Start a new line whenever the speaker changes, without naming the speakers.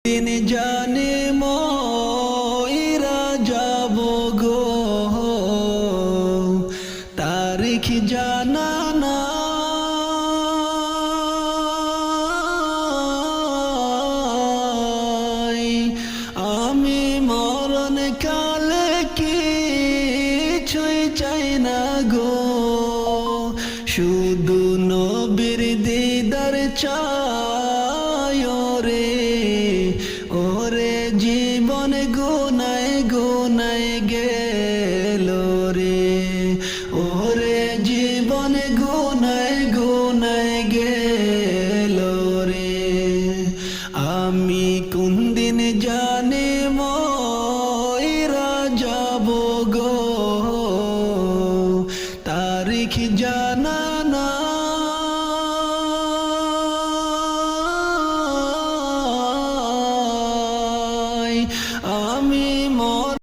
দিন জানে মইরা যাব গো, তারিখ জানা নাই। আমি মরণ কালে কিছুই চাই না গো, শুধু নবীর দিদার চাই রে। ওরে জীবন গুনায় গুনায় গেল রে, ওরে জীবন গুনায় গুনায় গেল রে। আমি কোন দিন জানি মইরা যাব গো, তারিখ জানা নাই। আমি